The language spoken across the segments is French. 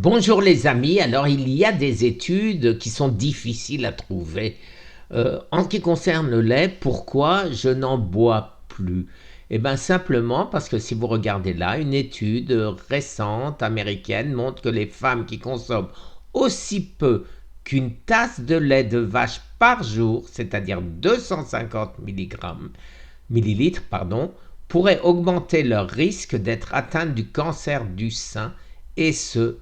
Bonjour les amis, alors il y a des études qui sont difficiles à trouver. En ce qui concerne le lait, pourquoi je n'en bois plus? Eh bien simplement parce que si vous regardez là, une étude récente américaine montre que les femmes qui consomment aussi peu qu'une tasse de lait de vache par jour, c'est-à-dire 250 millilitres, pourraient augmenter leur risque d'être atteintes du cancer du sein, et ce,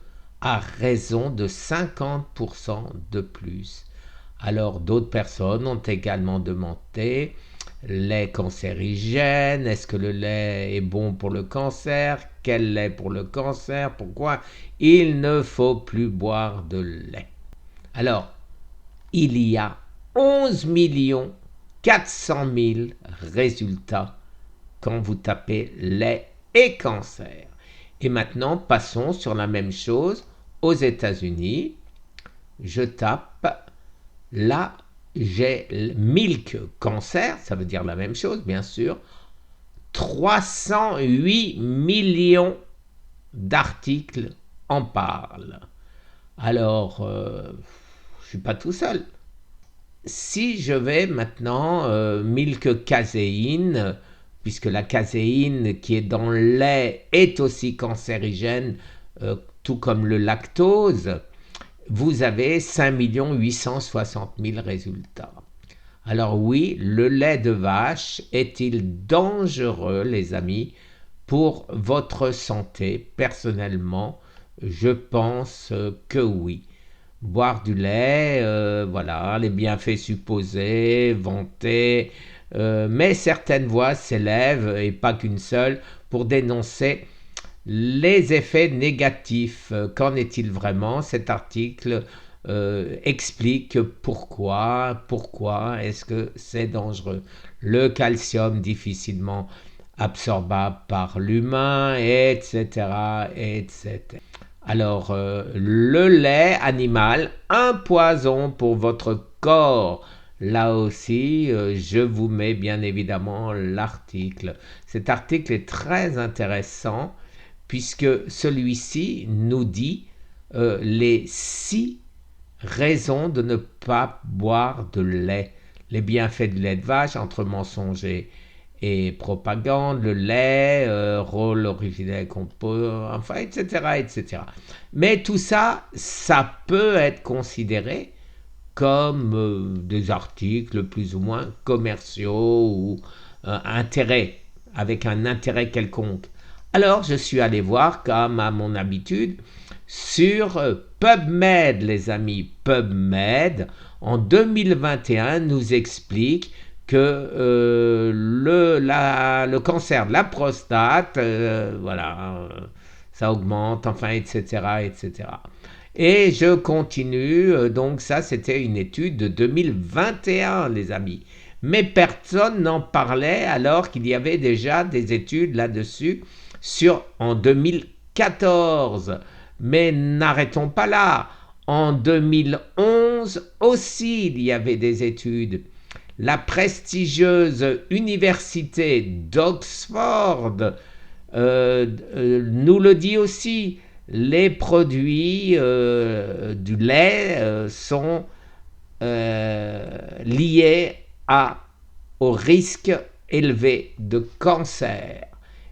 à raison de 50% de plus. Alors d'autres personnes ont également demandé: lait cancérigène, est-ce que le lait est bon pour le cancer? Quel lait pour le cancer? Pourquoi il ne faut plus boire de lait? Alors, il y a 11 400 000 résultats quand vous tapez lait et cancer. Et maintenant, passons sur la même chose aux États-Unis. Je tape là, j'ai milk cancer, ça veut dire la même chose, bien sûr. 308 millions d'articles en parlent. Alors, je ne suis pas tout seul. Si je vais maintenant, milk caséine, puisque la caséine qui est dans le lait est aussi cancérigène, tout comme le lactose, vous avez 5 860 000 résultats. Alors oui, le lait de vache est-il dangereux, les amis, pour votre santé? Personnellement, je pense que oui. Boire du lait, voilà, les bienfaits supposés, vantés, mais certaines voix s'élèvent, et pas qu'une seule, pour dénoncer les effets négatifs. Qu'en est-il vraiment? Cet article explique pourquoi est-ce que c'est dangereux. Le calcium difficilement absorbable par l'humain, etc., etc. Alors, le lait animal, un poison pour votre corps. Là aussi, je vous mets bien évidemment l'article. Cet article est très intéressant puisque celui-ci nous dit les 6 raisons de ne pas boire de lait. Les bienfaits du lait de vache, entre mensonges et propagande, le lait, rôle originel qu'on peut, enfin, etc., etc. Mais tout ça, ça peut être considéré comme des articles plus ou moins commerciaux ou intérêt, avec un intérêt quelconque. Alors, je suis allé voir, comme à mon habitude, sur PubMed, les amis. PubMed, en 2021, nous explique que le cancer de la prostate, voilà, ça augmente, enfin, etc., etc. Et je continue, donc ça c'était une étude de 2021, les amis. Mais personne n'en parlait alors qu'il y avait déjà des études là-dessus en 2014. Mais n'arrêtons pas là. En 2011 aussi, il y avait des études. La prestigieuse université d'Oxford nous le dit aussi. Les produits du lait sont liés au risque élevé de cancer.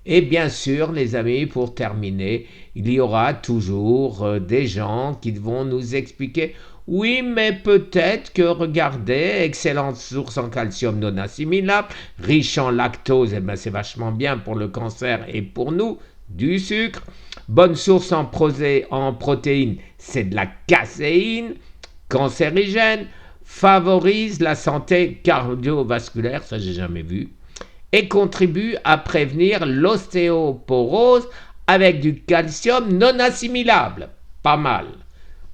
Et bien sûr, les amis, pour terminer, il y aura toujours des gens qui vont nous expliquer: oui, mais peut-être que, regardez, excellente source en calcium non assimilable, riche en lactose, ben c'est vachement bien pour le cancer et pour nous, du sucre. Bonne source en protéines, c'est de la caséine, cancérigène, favorise la santé cardiovasculaire, ça j'ai jamais vu, et contribue à prévenir l'ostéoporose avec du calcium non assimilable. Pas mal.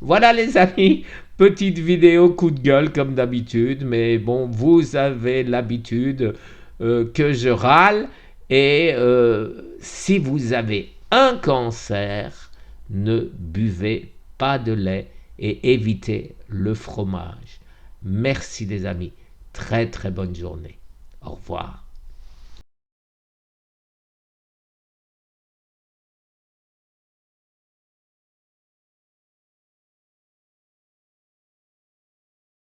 Voilà les amis, petite vidéo coup de gueule comme d'habitude, mais bon, vous avez l'habitude que je râle, et si vous avez un cancer, ne buvez pas de lait et évitez le fromage. Merci les amis, très très bonne journée. Au revoir.